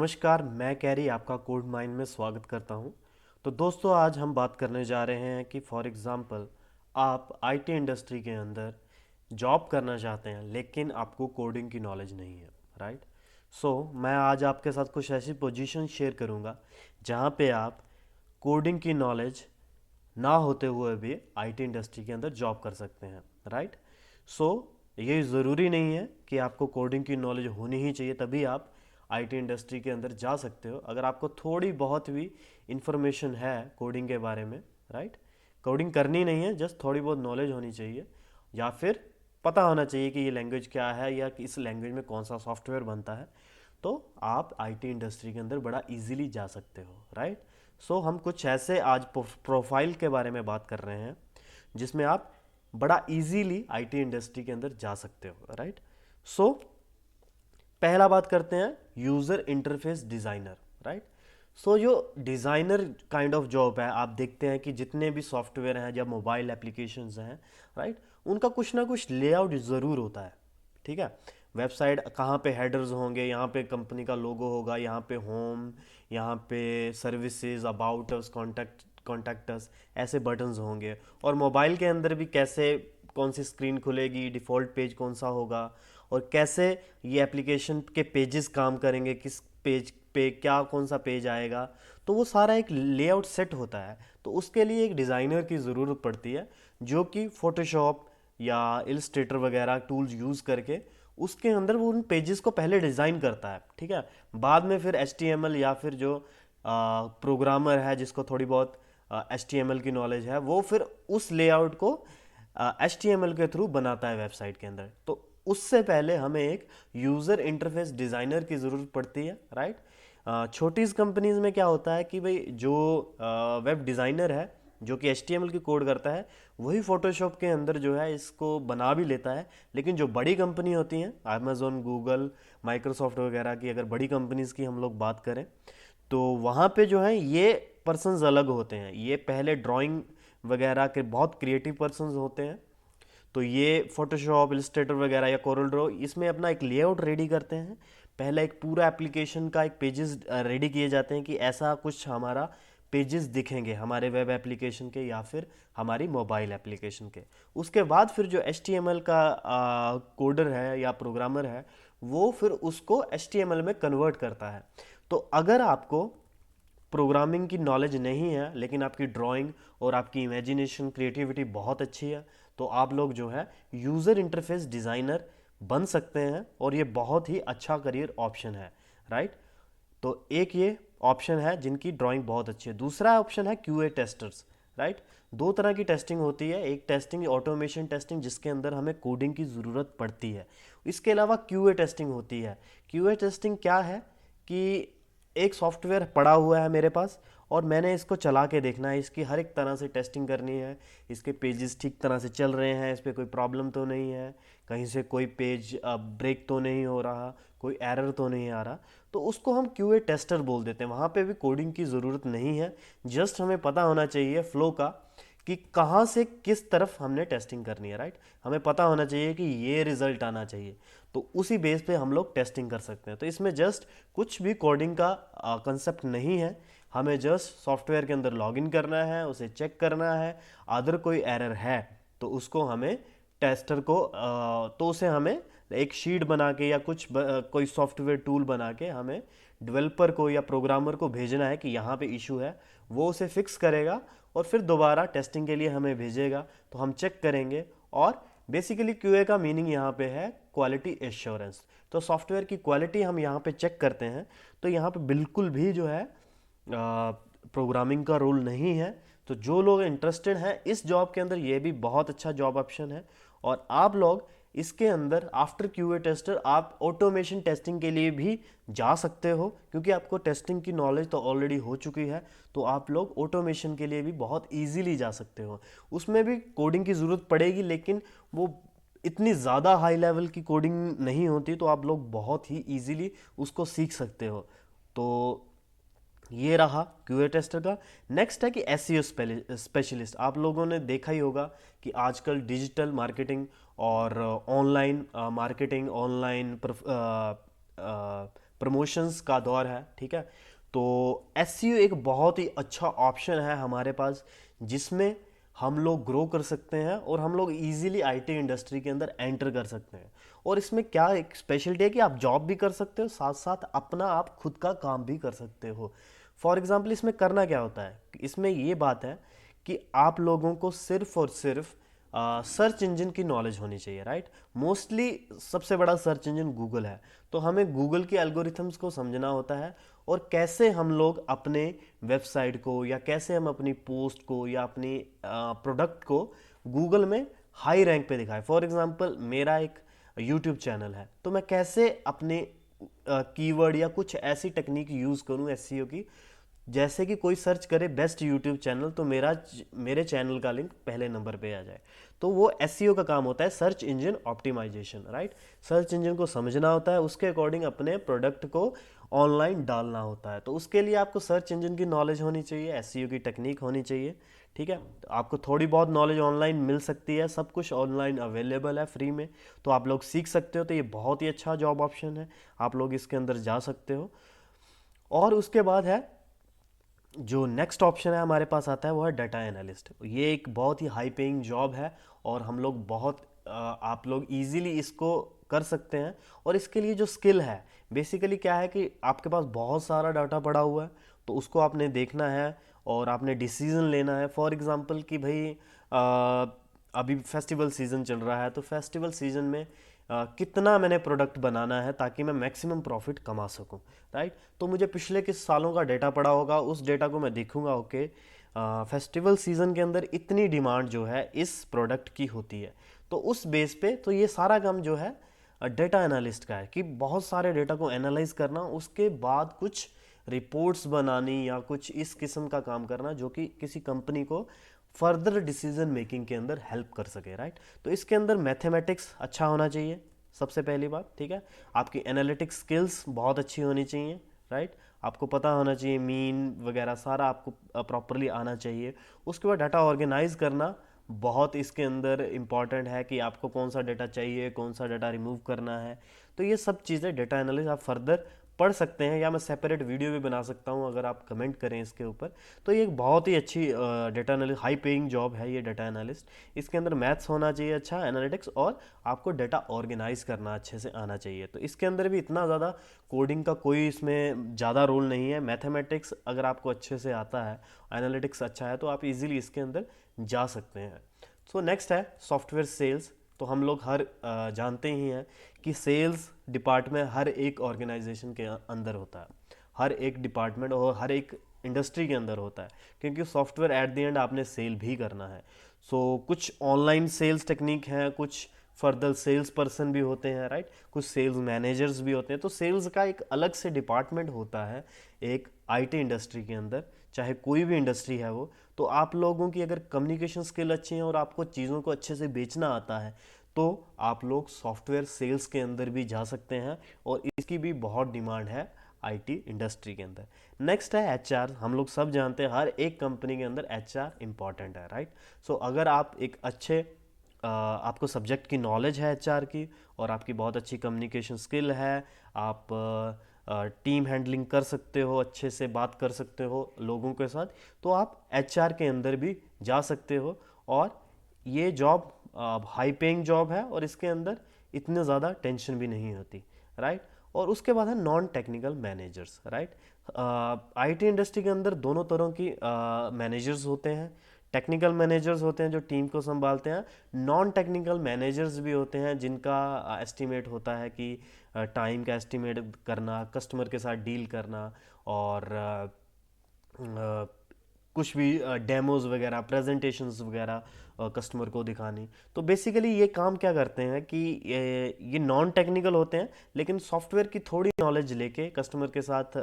नमस्कार, मैं कैरी आपका कोड माइंड में स्वागत करता हूं। तो दोस्तों, आज हम बात करने जा रहे हैं कि फॉर एग्ज़ाम्पल आप आईटी इंडस्ट्री के अंदर जॉब करना चाहते हैं लेकिन आपको कोडिंग की नॉलेज नहीं है, राइट। मैं आज आपके साथ कुछ ऐसी पोजीशन शेयर करूंगा जहां पे आप कोडिंग की नॉलेज ना होते हुए भी आईटी इंडस्ट्री के अंदर जॉब कर सकते हैं, राइट। सो ये ज़रूरी नहीं है कि आपको कोडिंग की नॉलेज होनी ही चाहिए तभी आप आईटी इंडस्ट्री के अंदर जा सकते हो। अगर आपको थोड़ी बहुत भी इंफॉर्मेशन है कोडिंग के बारे में, राइट, कोडिंग करनी नहीं है, जस्ट थोड़ी बहुत नॉलेज होनी चाहिए या फिर पता होना चाहिए कि ये लैंग्वेज क्या है या कि इस लैंग्वेज में कौन सा सॉफ्टवेयर बनता है, तो आप आईटी इंडस्ट्री के अंदर बड़ा इजीली जा सकते हो, राइट। हम कुछ ऐसे आज प्रोफाइल के बारे में बात कर रहे हैं जिसमें आप बड़ा इजीली आईटी इंडस्ट्री के अंदर जा सकते हो, राइट। सो पहला बात करते हैं यूजर इंटरफेस डिजाइनर, राइट। जो डिजाइनर काइंड ऑफ जॉब है, आप देखते हैं कि जितने भी सॉफ्टवेयर हैं या मोबाइल एप्लीकेशंस हैं, राइट, उनका कुछ ना कुछ लेआउट ज़रूर होता है, ठीक है। वेबसाइट कहाँ पे हेडर्स होंगे, यहाँ पे कंपनी का लोगो होगा, यहाँ पे होम, यहाँ पे services, about us, contact us, ऐसे बटन्स होंगे। और मोबाइल के अंदर भी कैसे, कौन सी स्क्रीन खुलेगी, डिफ़ॉल्ट पेज कौन सा होगा, और कैसे ये एप्लीकेशन के पेजेस काम करेंगे, किस पेज पे क्या कौन सा पेज आएगा, तो वो सारा एक लेआउट सेट होता है। तो उसके लिए एक डिज़ाइनर की ज़रूरत पड़ती है जो कि फोटोशॉप या इलस्ट्रेटर वगैरह टूल्स यूज़ करके उसके अंदर वो उन पेजेस को पहले डिज़ाइन करता है, ठीक है। बाद में फिर HTML या फिर जो प्रोग्रामर है जिसको थोड़ी बहुत HTML की नॉलेज है, वो फिर उस लेआउट को HTML के थ्रू बनाता है वेबसाइट के अंदर। तो उससे पहले हमें एक यूज़र इंटरफेस डिज़ाइनर की ज़रूरत पड़ती है, राइट। छोटी कंपनीज में क्या होता है कि भाई जो वेब डिज़ाइनर है जो कि HTML की कोड करता है, वही फोटोशॉप के अंदर जो है इसको बना भी लेता है। लेकिन जो बड़ी कंपनी होती हैं, अमेज़ोन, गूगल, माइक्रोसॉफ्ट वगैरह की, अगर बड़ी कंपनीज की हम लोग बात करें, तो वहाँ पे जो है ये पर्सन्स अलग होते हैं। ये पहले ड्राइंग वगैरह के बहुत क्रिएटिव पर्सन्स होते हैं। तो ये फोटोशॉप, इलस्ट्रेटर वगैरह या कोरल ड्रॉ, इसमें अपना एक लेआउट रेडी करते हैं। पहले एक पूरा एप्लीकेशन का एक पेजेस रेडी किए जाते हैं कि ऐसा कुछ हमारा पेजेस दिखेंगे हमारे वेब एप्लीकेशन के या फिर हमारी मोबाइल एप्लीकेशन के। उसके बाद फिर जो HTML का कोडर है या प्रोग्रामर है, वो फिर उसको HTML में कन्वर्ट करता है। तो अगर आपको प्रोग्रामिंग की नॉलेज नहीं है लेकिन आपकी ड्राइंग और आपकी इमेजिनेशन, क्रिएटिविटी बहुत अच्छी है, तो आप लोग जो है यूज़र इंटरफेस डिज़ाइनर बन सकते हैं और ये बहुत ही अच्छा करियर ऑप्शन है, राइट। तो एक ये ऑप्शन है जिनकी ड्राइंग बहुत अच्छी है। दूसरा ऑप्शन है QA टेस्टर्स, राइट। दो तरह की टेस्टिंग होती है, एक टेस्टिंग ऑटोमेशन टेस्टिंग जिसके अंदर हमें कोडिंग की ज़रूरत पड़ती है। इसके अलावा QA टेस्टिंग होती है। QA टेस्टिंग क्या है कि एक सॉफ्टवेयर पड़ा हुआ है मेरे पास और मैंने इसको चला के देखना है, इसकी हर एक तरह से टेस्टिंग करनी है, इसके पेजेस ठीक तरह से चल रहे हैं, इस पर कोई प्रॉब्लम तो नहीं है, कहीं से कोई पेज ब्रेक तो नहीं हो रहा, कोई एरर तो नहीं आ रहा। तो उसको हम QA टेस्टर बोल देते हैं। वहाँ पे भी कोडिंग की ज़रूरत नहीं है, जस्ट हमें पता होना चाहिए फ्लो का कि कहाँ से किस तरफ हमने टेस्टिंग करनी है, राइट। हमें पता होना चाहिए कि ये रिजल्ट आना चाहिए, तो उसी बेस पे हम लोग टेस्टिंग कर सकते हैं। तो इसमें जस्ट कुछ भी कोडिंग का कंसेप्ट नहीं है, हमें जस्ट सॉफ्टवेयर के अंदर लॉगिन करना है, उसे चेक करना है, अदर कोई एरर है तो उसको हमें टेस्टर को तो उसे हमें एक शीट बना के या कोई सॉफ्टवेयर टूल बना के हमें डेवलपर को या प्रोग्रामर को भेजना है कि यहाँ पे इशू है, वो उसे फिक्स करेगा और फिर दोबारा टेस्टिंग के लिए हमें भेजेगा, तो हम चेक करेंगे। और बेसिकली QA का मीनिंग यहाँ पे है क्वालिटी एश्योरेंस। तो सॉफ्टवेयर की क्वालिटी हम यहाँ पे चेक करते हैं। तो यहाँ पे बिल्कुल भी जो है प्रोग्रामिंग का रोल नहीं है। तो जो लोग इंटरेस्टेड हैं इस जॉब के अंदर, ये भी बहुत अच्छा जॉब ऑप्शन है। और आप लोग इसके अंदर आफ्टर QA टेस्टर आप ऑटोमेशन टेस्टिंग के लिए भी जा सकते हो, क्योंकि आपको टेस्टिंग की नॉलेज तो ऑलरेडी हो चुकी है। तो आप लोग ऑटोमेशन के लिए भी बहुत इजीली जा सकते हो। उसमें भी कोडिंग की ज़रूरत पड़ेगी लेकिन वो इतनी ज़्यादा हाई लेवल की कोडिंग नहीं होती, तो आप लोग बहुत ही इजीली उसको सीख सकते हो। तो ये रहा QA टेस्टर का। नेक्स्ट है कि SEO स्पेशलिस्ट। आप लोगों ने देखा ही होगा कि आजकल डिजिटल मार्केटिंग और ऑनलाइन मार्केटिंग, ऑनलाइन प्रमोशंस का दौर है, ठीक है। तो एसईओ एक बहुत ही अच्छा ऑप्शन है हमारे पास, जिसमें हम लोग ग्रो कर सकते हैं और हम लोग इजीली आईटी इंडस्ट्री के अंदर एंटर कर सकते हैं। और इसमें क्या एक स्पेशलिटी है कि आप जॉब भी कर सकते हो, साथ साथ अपना आप खुद का काम भी कर सकते हो। फॉर एग्जाम्पल इसमें करना क्या होता है, इसमें ये बात है कि आप लोगों को सिर्फ और सिर्फ सर्च इंजन की नॉलेज होनी चाहिए, राइट। मोस्टली सबसे बड़ा सर्च इंजन गूगल है, तो हमें गूगल के एल्गोरिथम्स को समझना होता है और कैसे हम लोग अपने वेबसाइट को या कैसे हम अपनी पोस्ट को या अपनी प्रोडक्ट को गूगल में हाई रैंक पे दिखाएं। फॉर एग्जांपल मेरा एक यूट्यूब चैनल है, तो मैं कैसे अपने कीवर्ड या कुछ ऐसी टेक्निक यूज़ करूं एसईओ की, जैसे कि कोई सर्च करे बेस्ट यूट्यूब चैनल तो मेरे चैनल का लिंक पहले नंबर पे आ जाए। तो वो एसईओ का काम होता है, search engine optimisation, right. Search engine को समझना होता है, उसके अकॉर्डिंग अपने प्रोडक्ट को ऑनलाइन डालना होता है। तो उसके लिए आपको सर्च इंजन की नॉलेज होनी चाहिए, एसईओ की टेक्निक होनी चाहिए, ठीक है। तो आपको थोड़ी बहुत नॉलेज ऑनलाइन मिल सकती है, सब कुछ ऑनलाइन अवेलेबल है फ्री में, तो आप लोग सीख सकते हो। तो ये बहुत ही अच्छा जॉब ऑप्शन है, आप लोग इसके अंदर जा सकते हो। और उसके बाद है जो नेक्स्ट ऑप्शन है हमारे पास आता है, वो है डाटा एनालिस्ट। ये एक बहुत ही हाई पेइंग जॉब है और हम लोग आप लोग इजीली इसको कर सकते हैं। और इसके लिए जो स्किल है, बेसिकली क्या है कि आपके पास बहुत सारा डाटा पड़ा हुआ है, तो उसको आपने देखना है और आपने डिसीजन लेना है। फॉर एग्जांपल कि भाई अभी फेस्टिवल सीज़न चल रहा है, तो फेस्टिवल सीज़न में कितना मैंने प्रोडक्ट बनाना है ताकि मैं मैक्सिमम प्रॉफिट कमा सकूं, राइट। तो मुझे पिछले किस सालों का डेटा पड़ा होगा, उस डेटा को मैं देखूंगा, ओके फेस्टिवल सीज़न के अंदर इतनी डिमांड जो है इस प्रोडक्ट की होती है, तो उस बेस पे तो ये सारा काम जो है डेटा एनालिस्ट का है कि बहुत सारे डेटा को एनालाइज करना, उसके बाद कुछ रिपोर्ट्स बनानी या कुछ इस किस्म का काम करना जो कि किसी कंपनी को फर्दर डिसीजन मेकिंग के अंदर हेल्प कर सके, राइट। तो इसके अंदर मैथमेटिक्स अच्छा होना चाहिए, सबसे पहली बात, ठीक है। आपकी एनालिटिक्स स्किल्स बहुत अच्छी होनी चाहिए, राइट। आपको पता होना चाहिए मीन वगैरह सारा आपको प्रॉपरली आना चाहिए। उसके बाद डाटा ऑर्गेनाइज करना बहुत इसके अंदर इम्पॉर्टेंट है कि आपको कौन सा डाटा चाहिए, कौन सा डाटा रिमूव करना है। तो ये सब चीज़ें डाटा एनालिस्ट आप फर्दर पढ़ सकते हैं, या मैं सेपरेट वीडियो भी बना सकता हूँ अगर आप कमेंट करें इसके ऊपर। तो ये एक बहुत ही अच्छी data analyst high paying job है ये डाटा एनालिस्ट। इसके अंदर मैथ्स होना चाहिए अच्छा, एनालिटिक्स, और आपको डाटा ऑर्गेनाइज करना अच्छे से आना चाहिए। तो इसके अंदर भी इतना ज़्यादा कोडिंग का कोई इसमें ज़्यादा रोल नहीं है। मैथमेटिक्स अगर आपको अच्छे से आता है, एनालिटिक्स अच्छा है, तो आप इजीली इसके अंदर जा सकते हैं। सो नेक्स्ट है सॉफ्टवेयर सेल्स। तो हम लोग हर जानते ही हैं कि सेल्स डिपार्टमेंट हर एक ऑर्गेनाइजेशन के अंदर होता है, हर एक डिपार्टमेंट और हर एक इंडस्ट्री के अंदर होता है, क्योंकि सॉफ्टवेयर एट द एंड आपने सेल भी करना है। सो कुछ ऑनलाइन सेल्स टेक्निक हैं, कुछ फर्दर सेल्स पर्सन भी होते हैं, राइट, कुछ सेल्स मैनेजर्स भी होते हैं। तो सेल्स का एक अलग से डिपार्टमेंट होता है एक आईटी इंडस्ट्री के अंदर, चाहे कोई भी इंडस्ट्री है वो। तो आप लोगों की अगर कम्युनिकेशन स्किल अच्छी है और आपको चीज़ों को अच्छे से बेचना आता है, तो आप लोग सॉफ्टवेयर सेल्स के अंदर भी जा सकते हैं, और इसकी भी बहुत डिमांड है आईटी इंडस्ट्री के अंदर। नेक्स्ट है एचआर। हम लोग सब जानते हैं हर एक कंपनी के अंदर एचआर इंपॉर्टेंट है, राइट। सो अगर आप एक अच्छे आपको सब्जेक्ट की नॉलेज है एचआर की, और आपकी बहुत अच्छी कम्युनिकेशन स्किल है, आप टीम हैंडलिंग कर सकते हो, अच्छे से बात कर सकते हो लोगों के साथ, तो आप एचआर के अंदर भी जा सकते हो। और ये जॉब हाई पेइंग जॉब है और इसके अंदर इतने ज़्यादा टेंशन भी नहीं होती, राइट। और उसके बाद है non technical managers, right. IT industry के अंदर दोनों तरह की मैनेजर्स होते हैं। टेक्निकल मैनेजर्स होते हैं जो टीम को संभालते हैं, नॉन टेक्निकल मैनेजर्स भी होते हैं जिनका एस्टिमेट होता है कि टाइम का एस्टिमेट करना, कस्टमर के साथ डील करना, और कुछ भी डेमोज वगैरह, प्रेजेंटेशंस वगैरह कस्टमर को दिखानी। तो बेसिकली ये काम क्या करते हैं कि ये नॉन टेक्निकल होते हैं, लेकिन सॉफ्टवेयर की थोड़ी नॉलेज लेके कस्टमर के साथ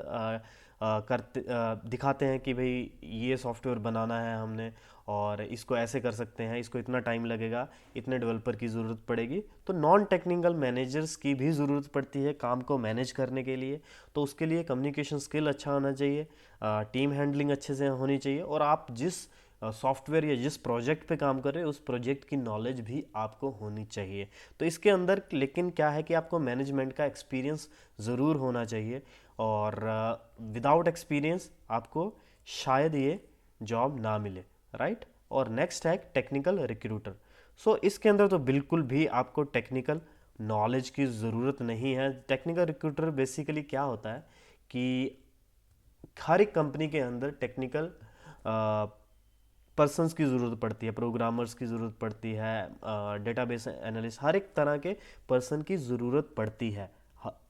दिखाते हैं कि भाई ये सॉफ्टवेयर बनाना है हमने, और इसको ऐसे कर सकते हैं, इसको इतना टाइम लगेगा, इतने डेवलपर की ज़रूरत पड़ेगी। तो नॉन टेक्निकल मैनेजर्स की भी ज़रूरत पड़ती है काम को मैनेज करने के लिए। तो उसके लिए कम्युनिकेशन स्किल अच्छा होना चाहिए, टीम हैंडलिंग अच्छे से होनी चाहिए, और आप जिस सॉफ्टवेयर या जिस प्रोजेक्ट पे काम कर रहे हैं उस प्रोजेक्ट की नॉलेज भी आपको होनी चाहिए। तो इसके अंदर लेकिन क्या है कि आपको मैनेजमेंट का एक्सपीरियंस ज़रूर होना चाहिए, और विदाउट एक्सपीरियंस आपको शायद ये जॉब ना मिले, राइट। और नेक्स्ट है टेक्निकल रिक्रूटर। सो इसके अंदर तो बिल्कुल भी आपको टेक्निकल नॉलेज की ज़रूरत नहीं है। टेक्निकल रिक्रूटर बेसिकली क्या होता है कि हर एक कंपनी के अंदर टेक्निकल पर्सन्स की ज़रूरत पड़ती है, प्रोग्रामर्स की ज़रूरत पड़ती है, डेटाबेस एनालिस्ट, हर एक तरह के पर्सन की ज़रूरत पड़ती है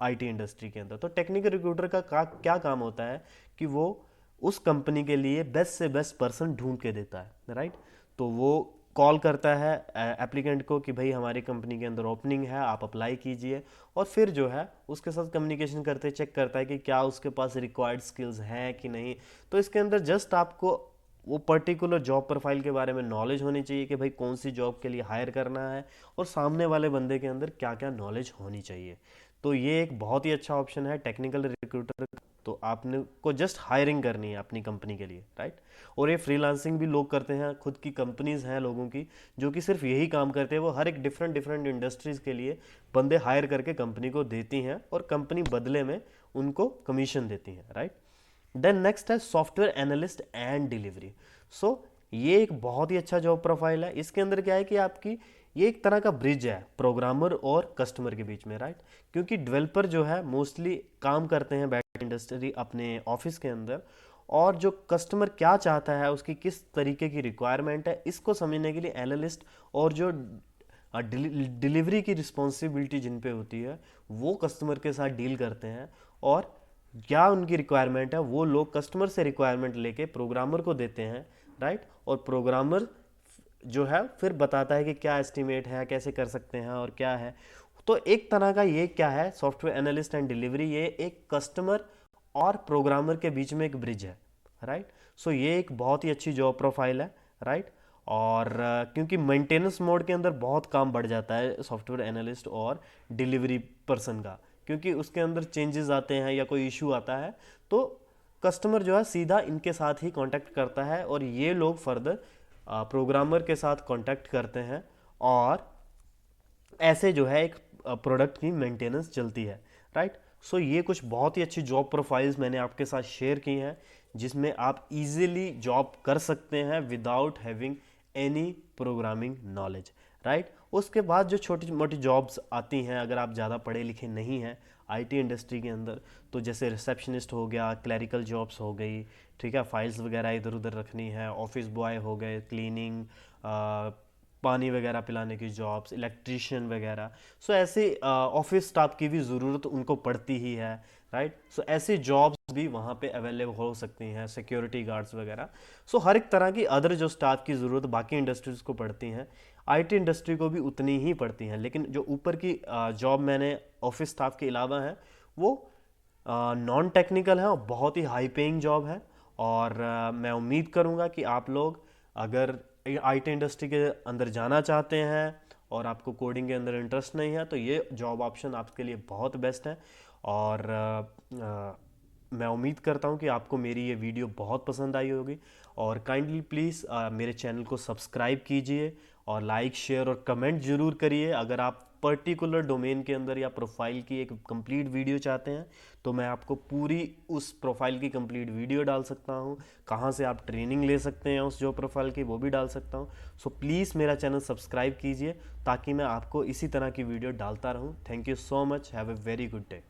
आईटी इंडस्ट्री के अंदर। तो टेक्निकल रिक्रूटर का क्या काम होता है कि वो उस कंपनी के लिए बेस्ट से बेस्ट पर्सन ढूंढ के देता है, राइट। तो वो कॉल करता है एप्लीकेंट को कि भाई हमारी कंपनी के अंदर ओपनिंग है, आप अप्लाई कीजिए, और फिर जो है उसके साथ कम्युनिकेशन करते चेक करता है कि क्या उसके पास रिक्वायर्ड स्किल्स हैं कि नहीं। तो इसके अंदर जस्ट आपको वो पर्टिकुलर जॉब प्रोफाइल के बारे में नॉलेज होनी चाहिए कि भाई कौन सी जॉब के लिए हायर करना है, और सामने वाले बंदे के अंदर क्या क्या नॉलेज होनी चाहिए। तो ये एक बहुत ही अच्छा ऑप्शन है टेक्निकल रिक्रूटर। तो आपने को जस्ट हायरिंग करनी है अपनी कंपनी के लिए, राइट। और ये फ्रीलांसिंग भी लोग करते हैं, खुद की कंपनीज हैं लोगों की जो कि सिर्फ यही काम करते हैं। वो हर एक डिफरेंट डिफरेंट इंडस्ट्रीज के लिए बंदे हायर करके कंपनी को देती हैं, और कंपनी बदले में उनको कमीशन देती है, राइट। देन नेक्स्ट है सॉफ्टवेयर एनालिस्ट एंड डिलीवरी। सो ये एक बहुत ही अच्छा जॉब प्रोफाइल है। इसके अंदर क्या है कि आपकी ये एक तरह का ब्रिज है प्रोग्रामर और कस्टमर के बीच में, राइट। क्योंकि डेवलपर जो है मोस्टली काम करते हैं बैक इंडस्ट्री अपने ऑफिस के अंदर, और जो कस्टमर क्या चाहता है, उसकी किस तरीके की रिक्वायरमेंट है, इसको समझने के लिए एनालिस्ट और जो डिलीवरी की रिस्पॉन्सिबिलिटी जिन पे होती है वो कस्टमर के साथ डील करते हैं, और क्या उनकी रिक्वायरमेंट है वो लोग कस्टमर से रिक्वायरमेंट लेके प्रोग्रामर को देते हैं, राइट। और प्रोग्रामर जो है फिर बताता है कि क्या एस्टिमेट है, कैसे कर सकते हैं और क्या है। तो एक तरह का ये क्या है, सॉफ्टवेयर एनालिस्ट एंड डिलीवरी, ये एक कस्टमर और प्रोग्रामर के बीच में एक ब्रिज है, राइट। सो ये एक बहुत ही अच्छी जॉब प्रोफाइल है, राइट। और क्योंकि मेंटेनेंस मोड के अंदर बहुत काम बढ़ जाता है सॉफ्टवेयर एनालिस्ट और डिलीवरी पर्सन का, क्योंकि उसके अंदर चेंजेस आते हैं या कोई इशू आता है तो कस्टमर जो है सीधा इनके साथ ही कांटेक्ट करता है, और ये लोग फर्दर प्रोग्रामर के साथ कांटेक्ट करते हैं, और ऐसे जो है एक प्रोडक्ट की मेंटेनेंस चलती है, राइट। सो ये कुछ बहुत ही अच्छी जॉब प्रोफाइल्स मैंने आपके साथ शेयर की हैं जिसमें आप इजीली जॉब कर सकते हैं without having any programming knowledge, right. उसके बाद जो छोटी मोटी जॉब्स आती हैं, अगर आप ज़्यादा पढ़े लिखे नहीं हैं आईटी इंडस्ट्री के अंदर, तो जैसे रिसेप्शनिस्ट हो गया, क्लरिकल जॉब्स हो गई, ठीक है, फाइल्स वगैरह इधर उधर रखनी है, ऑफिस बॉय हो गए, क्लीनिंग, पानी वगैरह पिलाने की जॉब्स, इलेक्ट्रीशियन वगैरह। सो ऐसे ऑफिस स्टाफ की भी ज़रूरत उनको पड़ती ही है, राइट। सो ऐसी जॉब्स भी वहाँ पे अवेलेबल हो सकती हैं, सिक्योरिटी गार्ड्स वगैरह। सो हर एक तरह की अदर जो स्टाफ की ज़रूरत बाकी इंडस्ट्रीज़ को पड़ती हैं, आईटी इंडस्ट्री को भी उतनी ही पड़ती हैं। लेकिन जो ऊपर की जॉब मैंने ऑफिस स्टाफ के अलावा है वो नॉन टेक्निकल है और बहुत ही हाई पेइंग जॉब है। और मैं उम्मीद करूँगा कि आप लोग अगर आईटी इंडस्ट्री के अंदर जाना चाहते हैं और आपको कोडिंग के अंदर इंटरेस्ट नहीं है तो ये जॉब ऑप्शन आपके लिए बहुत बेस्ट है। और मैं उम्मीद करता हूँ कि आपको मेरी ये वीडियो बहुत पसंद आई होगी, और काइंडली प्लीज़ मेरे चैनल को सब्सक्राइब कीजिए और लाइक शेयर और कमेंट ज़रूर करिए। अगर आप पर्टिकुलर डोमेन के अंदर या प्रोफाइल की एक कंप्लीट वीडियो चाहते हैं तो मैं आपको पूरी उस प्रोफाइल की कंप्लीट वीडियो डाल सकता हूं, कहां से आप ट्रेनिंग ले सकते हैं उस जॉब प्रोफाइल की वो भी डाल सकता हूं। सो प्लीज़ मेरा चैनल सब्सक्राइब कीजिए ताकि मैं आपको इसी तरह की वीडियो डालता रहूं। Thank you so much, have a very good day.